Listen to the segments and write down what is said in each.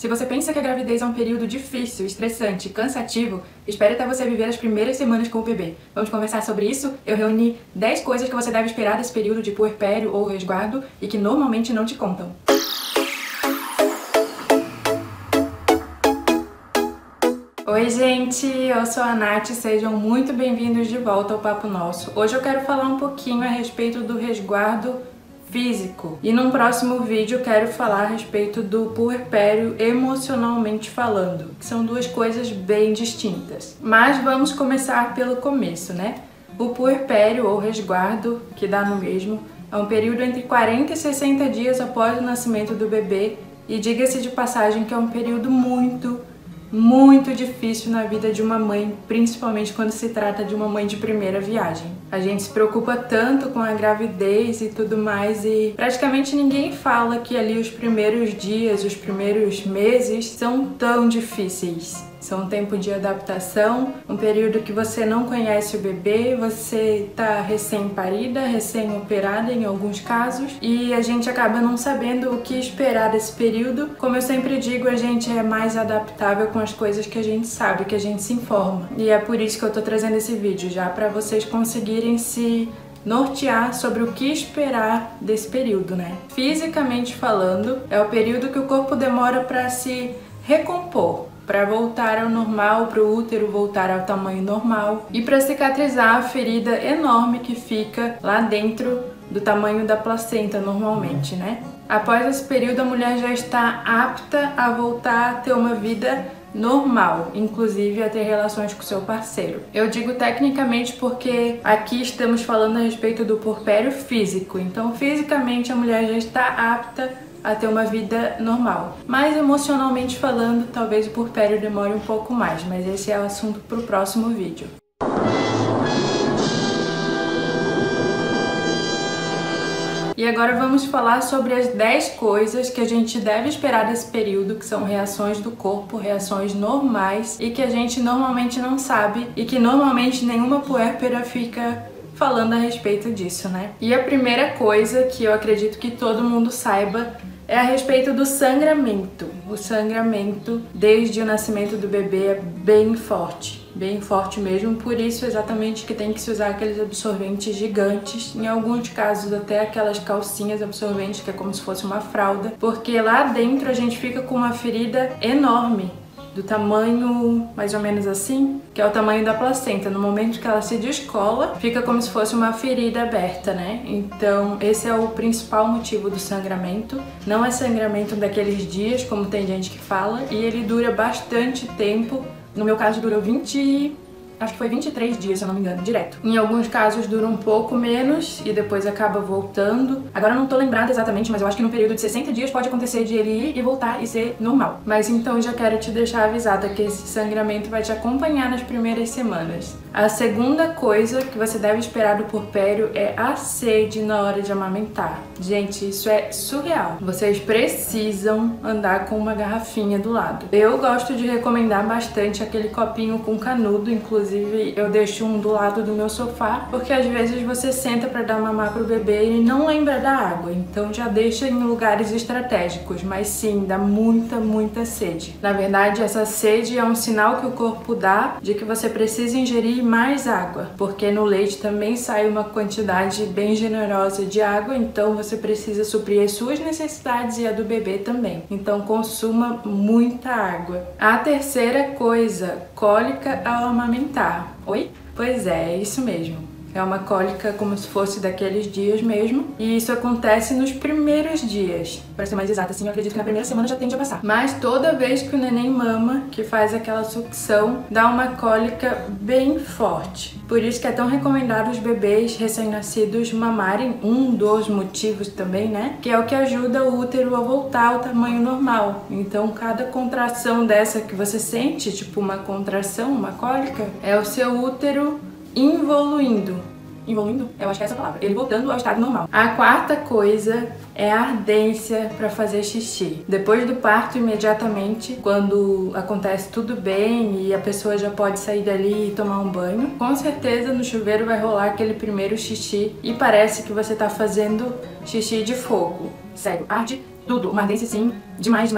Se você pensa que a gravidez é um período difícil, estressante, cansativo, espere até você viver as primeiras semanas com o bebê. Vamos conversar sobre isso? Eu reuni 10 coisas que você deve esperar desse período de puerpério ou resguardo e que normalmente não te contam. Oi gente, eu sou a Nath, sejam muito bem-vindos de volta ao Papo Nosso. Hoje eu quero falar um pouquinho a respeito do resguardo físico e num próximo vídeo eu quero falar a respeito do puerpério emocionalmente falando, que são duas coisas bem distintas. Mas vamos começar pelo começo, né? O puerpério ou resguardo, que dá no mesmo, é um período entre 40 e 60 dias após o nascimento do bebê e diga-se de passagem que é um período muito difícil na vida de uma mãe, principalmente quando se trata de uma mãe de primeira viagem. A gente se preocupa tanto com a gravidez e tudo mais e praticamente ninguém fala que ali os primeiros dias, os primeiros meses são tão difíceis. São um tempo de adaptação, um período que você não conhece o bebê, você tá recém-parida, recém-operada em alguns casos, e a gente acaba não sabendo o que esperar desse período. Como eu sempre digo, a gente é mais adaptável com as coisas que a gente sabe, que a gente se informa. E é por isso que eu tô trazendo esse vídeo, já para vocês conseguirem se nortear sobre o que esperar desse período, né? Fisicamente falando, é o período que o corpo demora para se recompor, para voltar ao normal, para o útero voltar ao tamanho normal e para cicatrizar a ferida enorme que fica lá dentro do tamanho da placenta normalmente, né? Após esse período, a mulher já está apta a voltar a ter uma vida normal, inclusive a ter relações com seu parceiro. Eu digo tecnicamente porque aqui estamos falando a respeito do puerpério físico, então fisicamente a mulher já está apta a ter uma vida normal. Mas emocionalmente falando, talvez o puerpério demore um pouco mais, mas esse é o assunto para o próximo vídeo. E agora vamos falar sobre as 10 coisas que a gente deve esperar desse período, que são reações do corpo, reações normais e que a gente normalmente não sabe e que normalmente nenhuma puérpera fica falando a respeito disso, né? E a primeira coisa que eu acredito que todo mundo saiba é a respeito do sangramento. O sangramento desde o nascimento do bebê é bem forte mesmo, por isso exatamente que tem que se usar aqueles absorventes gigantes, em alguns casos até aquelas calcinhas absorventes que é como se fosse uma fralda, porque lá dentro a gente fica com uma ferida enorme, do tamanho mais ou menos assim, que é o tamanho da placenta. No momento que ela se descola, fica como se fosse uma ferida aberta, né? Então esse é o principal motivo do sangramento. Não é sangramento daqueles dias, como tem gente que fala, e ele dura bastante tempo. No meu caso durou 23 dias, se eu não me engano, direto. Em alguns casos dura um pouco menos e depois acaba voltando. Agora eu não tô lembrada exatamente, mas eu acho que no período de 60 dias pode acontecer de ele ir e voltar e ser normal. Mas então já quero te deixar avisada que esse sangramento vai te acompanhar nas primeiras semanas. A segunda coisa que você deve esperar do puerpério é a sede na hora de amamentar. Gente, isso é surreal. Vocês precisam andar com uma garrafinha do lado. Eu gosto de recomendar bastante aquele copinho com canudo, inclusive eu deixo um do lado do meu sofá, porque às vezes você senta para dar mamar pro bebê e não lembra da água, então já deixa em lugares estratégicos, mas sim, dá muita sede. Na verdade, essa sede é um sinal que o corpo dá de que você precisa ingerir mais água, porque no leite também sai uma quantidade bem generosa de água, então você precisa suprir as suas necessidades e a do bebê também. Então consuma muita água. A terceira coisa, cólica ao amamentar. Oi? Pois é isso mesmo. É uma cólica como se fosse daqueles dias mesmo, e isso acontece nos primeiros dias. Para ser mais exata, assim, eu acredito que na primeira semana já tende a passar. Mas toda vez que o neném mama, que faz aquela sucção, dá uma cólica bem forte. Por isso que é tão recomendado os bebês recém-nascidos mamarem, um dos motivos também, né? Que é o que ajuda o útero a voltar ao tamanho normal. Então cada contração dessa que você sente, tipo uma contração, uma cólica, é o seu útero involuindo. Involuindo? Eu acho que é essa a palavra. Ele voltando ao estado normal. A quarta coisa é a ardência para fazer xixi. Depois do parto, imediatamente, quando acontece tudo bem e a pessoa já pode sair dali e tomar um banho, com certeza no chuveiro vai rolar aquele primeiro xixi e parece que você tá fazendo xixi de fogo. Sério, arde tudo, uma ardência assim, demais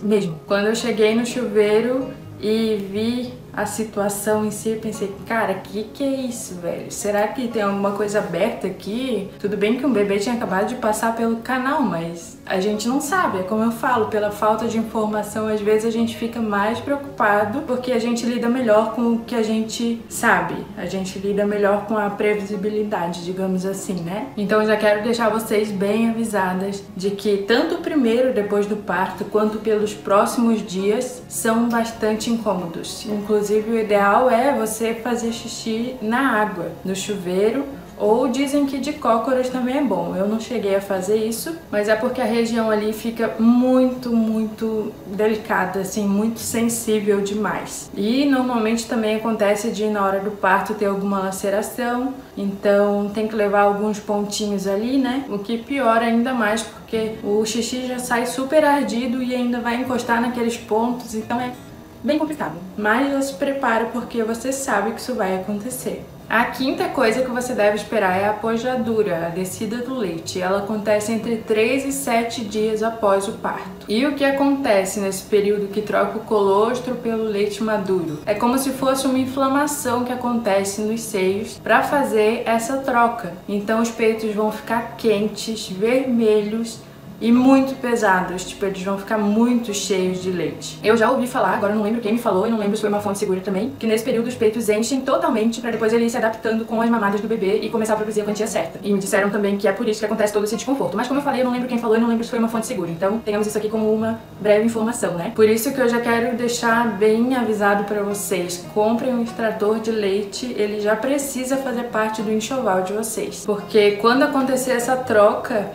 mesmo. Quando eu cheguei no chuveiro e vi a situação em si, eu pensei, cara, que é isso, velho? Será que tem alguma coisa aberta aqui? Tudo bem que um bebê tinha acabado de passar pelo canal, mas a gente não sabe. É como eu falo, pela falta de informação, às vezes a gente fica mais preocupado porque a gente lida melhor com o que a gente sabe. A gente lida melhor com a previsibilidade, digamos assim, né? Então eu já quero deixar vocês bem avisadas de que tanto o primeiro depois do parto quanto pelos próximos dias são bastante incômodos. Inclusive, o ideal é você fazer xixi na água, no chuveiro, ou dizem que de cócoras também é bom. Eu não cheguei a fazer isso, mas é porque a região ali fica muito delicada, assim, muito sensível demais. E normalmente também acontece de na hora do parto ter alguma laceração, então tem que levar alguns pontinhos ali, né? O que piora ainda mais porque o xixi já sai super ardido e ainda vai encostar naqueles pontos, então é bem complicado, mas já se prepara porque você sabe que isso vai acontecer. A quinta coisa que você deve esperar é a pojadura, a descida do leite. Ela acontece entre 3 e 7 dias após o parto. E o que acontece nesse período que troca o colostro pelo leite maduro? É como se fosse uma inflamação que acontece nos seios para fazer essa troca. Então os peitos vão ficar quentes, vermelhos e muito pesados, tipo, eles vão ficar muito cheios de leite. Eu já ouvi falar, agora não lembro quem me falou e não lembro se foi uma fonte segura também, que nesse período os peitos enchem totalmente pra depois ele ir se adaptando com as mamadas do bebê e começar a produzir a quantia certa. E me disseram também que é por isso que acontece todo esse desconforto. Mas como eu falei, eu não lembro quem falou e não lembro se foi uma fonte segura. Então tenhamos isso aqui como uma breve informação, né? Por isso que eu já quero deixar bem avisado pra vocês. Comprem um extrator de leite, ele já precisa fazer parte do enxoval de vocês. Porque quando acontecer essa troca,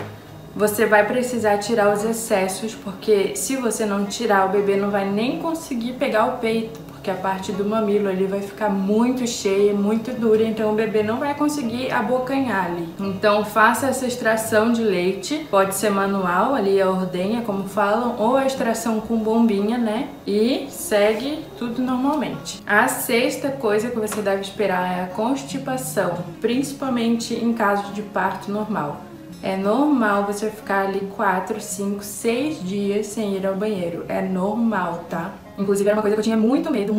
você vai precisar tirar os excessos, porque se você não tirar, o bebê não vai nem conseguir pegar o peito, porque a parte do mamilo ali vai ficar muito cheia, muito dura, então o bebê não vai conseguir abocanhar ali. Então faça essa extração de leite, pode ser manual, ali a ordenha, como falam, ou a extração com bombinha, né? E segue tudo normalmente. A sexta coisa que você deve esperar é a constipação, principalmente em caso de parto normal. É normal você ficar ali 4, 5, 6 dias sem ir ao banheiro. É normal, tá? Inclusive era uma coisa que eu tinha muito medo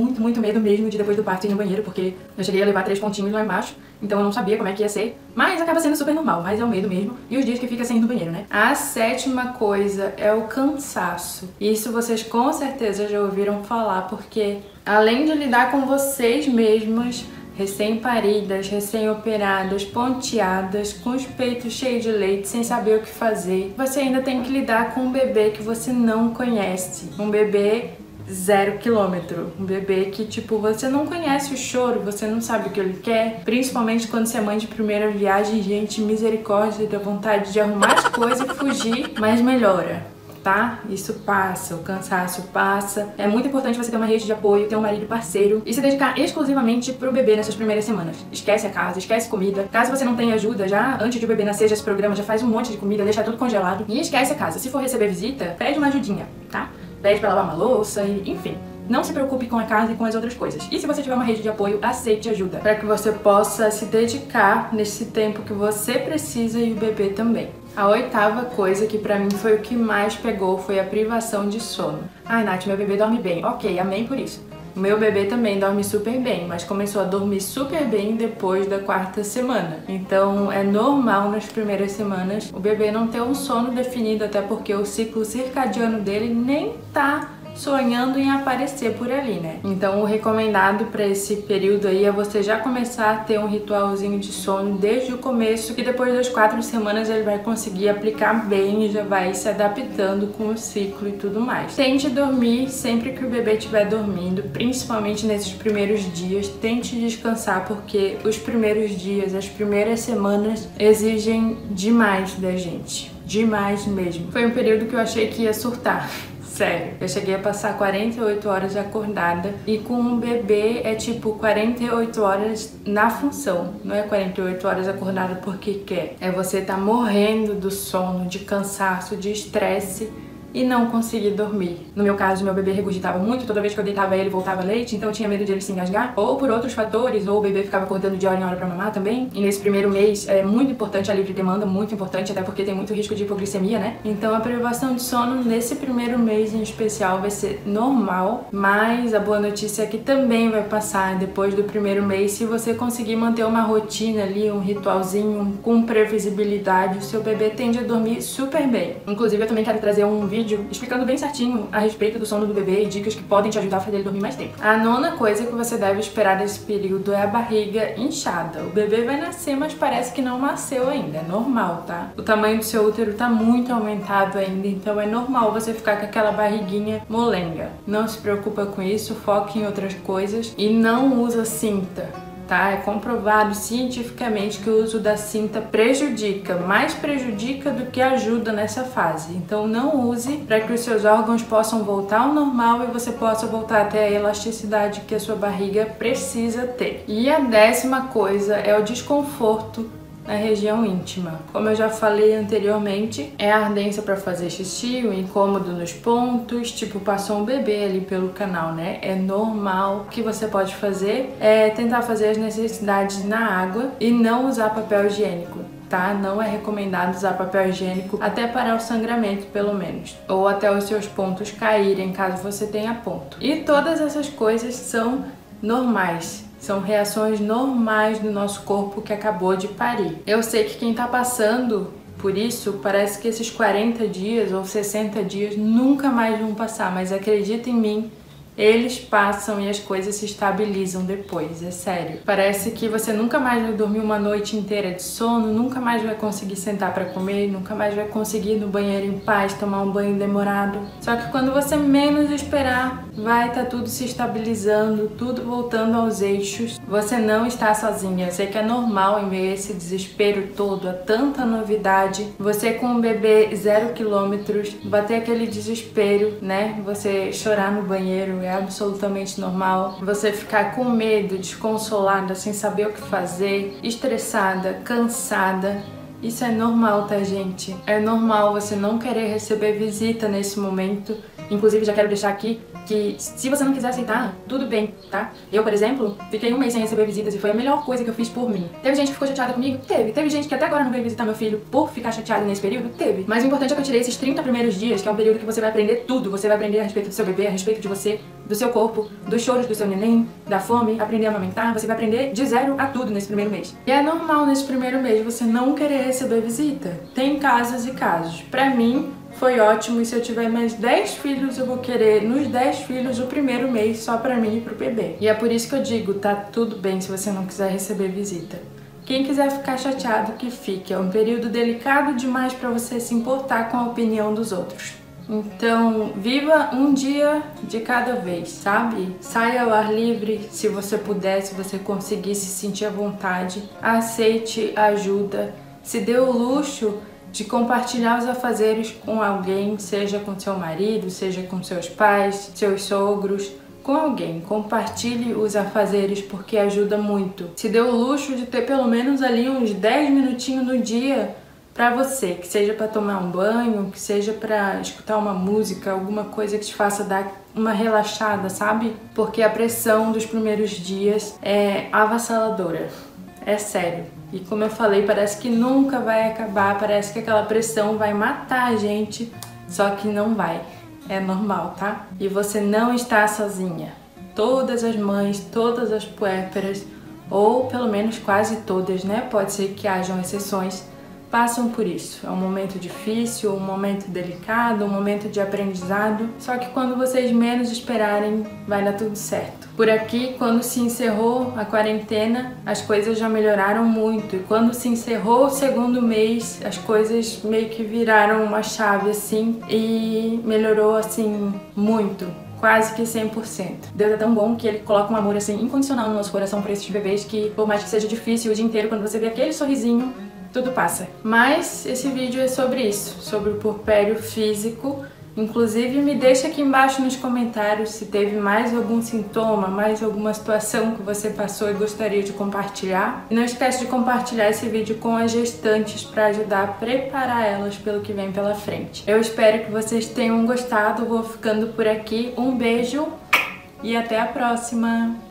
mesmo de depois do parto ir no banheiro, porque eu cheguei a levar 3 pontinhos lá embaixo, então eu não sabia como é que ia ser, mas acaba sendo super normal, mas é o medo mesmo, e os dias que fica sem ir no banheiro, né? A sétima coisa é o cansaço. Isso vocês com certeza já ouviram falar, porque além de lidar com vocês mesmos, recém-paridas, recém-operadas, ponteadas, com os peitos cheios de leite, sem saber o que fazer, você ainda tem que lidar com um bebê que você não conhece. Um bebê 0 quilômetro. Um bebê que, tipo, você não conhece o choro, você não sabe o que ele quer. Principalmente quando você é mãe de primeira viagem, gente, misericórdia, dá vontade de arrumar as coisas e fugir, mas melhora. Tá? Isso passa, o cansaço passa. É muito importante você ter uma rede de apoio, ter um marido parceiro e se dedicar exclusivamente pro bebê nessas primeiras semanas. Esquece a casa, esquece comida. Caso você não tenha ajuda, já antes de o bebê nascer, já se programa, já faz um monte de comida, deixa tudo congelado e esquece a casa. Se for receber visita, pede uma ajudinha, tá? Pede pra lavar uma louça, enfim. Não se preocupe com a casa e com as outras coisas. E se você tiver uma rede de apoio, aceite ajuda, para que você possa se dedicar nesse tempo que você precisa e o bebê também. A oitava coisa, que pra mim foi o que mais pegou, foi a privação de sono. Ai, Nath, meu bebê dorme bem. Ok, amém por isso. O meu bebê também dorme super bem, mas começou a dormir super bem depois da 4ª semana. Então é normal nas primeiras semanas o bebê não ter um sono definido, até porque o ciclo circadiano dele nem tá sonhando em aparecer por ali, né? Então o recomendado para esse período aí é você já começar a ter um ritualzinho de sono desde o começo, que depois das 4 semanas ele vai conseguir aplicar bem e já vai se adaptando com o ciclo e tudo mais. Tente dormir sempre que o bebê estiver dormindo, principalmente nesses primeiros dias. Tente descansar, porque os primeiros dias, as primeiras semanas exigem demais da gente. Demais mesmo. Foi um período que eu achei que ia surtar. Sério, eu cheguei a passar 48 horas acordada e com um bebê é tipo 48 horas na função. Não é 48 horas acordada porque quer. É você tá morrendo do sono, de cansaço, de estresse e não conseguir dormir. No meu caso, meu bebê regurgitava muito, toda vez que eu deitava ele voltava leite, então eu tinha medo de ele se engasgar, ou por outros fatores, ou o bebê ficava acordando de hora em hora pra mamar também. E nesse primeiro mês é muito importante a livre demanda, muito importante, até porque tem muito risco de hipoglicemia, né? Então a privação de sono nesse primeiro mês em especial vai ser normal, mas a boa notícia é que também vai passar depois do primeiro mês se você conseguir manter uma rotina ali, um ritualzinho com previsibilidade. O seu bebê tende a dormir super bem. Inclusive eu também quero trazer um vídeo explicando bem certinho a respeito do sono do bebê e dicas que podem te ajudar a fazer ele dormir mais tempo. A nona coisa que você deve esperar desse período é a barriga inchada. O bebê vai nascer, mas parece que não nasceu ainda, é normal, tá? O tamanho do seu útero tá muito aumentado ainda, então é normal você ficar com aquela barriguinha molenga. Não se preocupa com isso, foque em outras coisas e não usa cinta. Tá? É comprovado cientificamente que o uso da cinta prejudica, mais prejudica do que ajuda nessa fase. Então não use para que os seus órgãos possam voltar ao normal e você possa voltar até a elasticidade que a sua barriga precisa ter. E a 10ª coisa é o desconforto na região íntima. Como eu já falei anteriormente, é a ardência para fazer xixi, o incômodo nos pontos, tipo passou um bebê ali pelo canal, né? É normal. O que você pode fazer é tentar fazer as necessidades na água e não usar papel higiênico. Tá? Não é recomendado usar papel higiênico até parar o sangramento, pelo menos. Ou até os seus pontos caírem, caso você tenha ponto. E todas essas coisas são normais. São reações normais do nosso corpo que acabou de parir. Eu sei que quem tá passando por isso, parece que esses 40 dias ou 60 dias nunca mais vão passar, mas acredita em mim, eles passam e as coisas se estabilizam depois, é sério. Parece que você nunca mais vai dormir uma noite inteira de sono, nunca mais vai conseguir sentar para comer, nunca mais vai conseguir ir no banheiro em paz, tomar um banho demorado. Só que quando você menos esperar, vai estar tudo se estabilizando, tudo voltando aos eixos. Você não está sozinha. Eu sei que é normal em meio a esse desespero todo, a tanta novidade. Você com um bebê 0 quilômetros, bater aquele desespero, né? Você chorar no banheiro é absolutamente normal. Você ficar com medo, desconsolada, sem saber o que fazer, estressada, cansada. Isso é normal, tá, gente? É normal você não querer receber visita nesse momento. Inclusive, já quero deixar aqui que se você não quiser aceitar, tudo bem, tá? Eu, por exemplo, fiquei um mês sem receber visitas e foi a melhor coisa que eu fiz por mim. Teve gente que ficou chateada comigo? Teve. Teve gente que até agora não veio visitar meu filho por ficar chateada nesse período? Teve. Mas o importante é que eu tirei esses 30 primeiros dias, que é um período que você vai aprender tudo. Você vai aprender a respeito do seu bebê, a respeito de você, do seu corpo, dos choros do seu neném, da fome, aprender a amamentar. Você vai aprender de zero a tudo nesse primeiro mês. E é normal nesse primeiro mês você não querer receber visita. Tem casos e casos. Pra mim, foi ótimo, e se eu tiver mais 10 filhos, eu vou querer nos 10 filhos o primeiro mês só pra mim e pro bebê. E é por isso que eu digo, tá tudo bem se você não quiser receber visita. Quem quiser ficar chateado, que fique. É um período delicado demais pra você se importar com a opinião dos outros. Então, viva um dia de cada vez, sabe? Saia ao ar livre, se você puder, se você conseguir se sentir à vontade. Aceite ajuda. Se dê o luxo de compartilhar os afazeres com alguém, seja com seu marido, seja com seus pais, seus sogros, com alguém. Compartilhe os afazeres porque ajuda muito. Se dê o luxo de ter pelo menos ali uns 10 minutinhos no dia pra você, que seja pra tomar um banho, que seja pra escutar uma música, alguma coisa que te faça dar uma relaxada, sabe? Porque a pressão dos primeiros dias é avassaladora. É sério. E como eu falei, parece que nunca vai acabar, parece que aquela pressão vai matar a gente, só que não vai. É normal, tá? E você não está sozinha. Todas as mães, todas as puérperas, ou pelo menos quase todas, né? Pode ser que hajam exceções, passam por isso. É um momento difícil, um momento delicado, um momento de aprendizado. Só que quando vocês menos esperarem, vai dar tudo certo. Por aqui, quando se encerrou a quarentena, as coisas já melhoraram muito. E quando se encerrou o segundo mês, as coisas meio que viraram uma chave assim e melhorou assim muito. Quase que 100%. Deus é tão bom que Ele coloca um amor assim incondicional no nosso coração por esses bebês que, por mais que seja difícil o dia inteiro, quando você vê aquele sorrisinho, tudo passa. Mas esse vídeo é sobre isso, sobre o puerpério físico. Inclusive, me deixa aqui embaixo nos comentários se teve mais algum sintoma, mais alguma situação que você passou e gostaria de compartilhar. E não esquece de compartilhar esse vídeo com as gestantes para ajudar a preparar elas pelo que vem pela frente. Eu espero que vocês tenham gostado, vou ficando por aqui. Um beijo e até a próxima!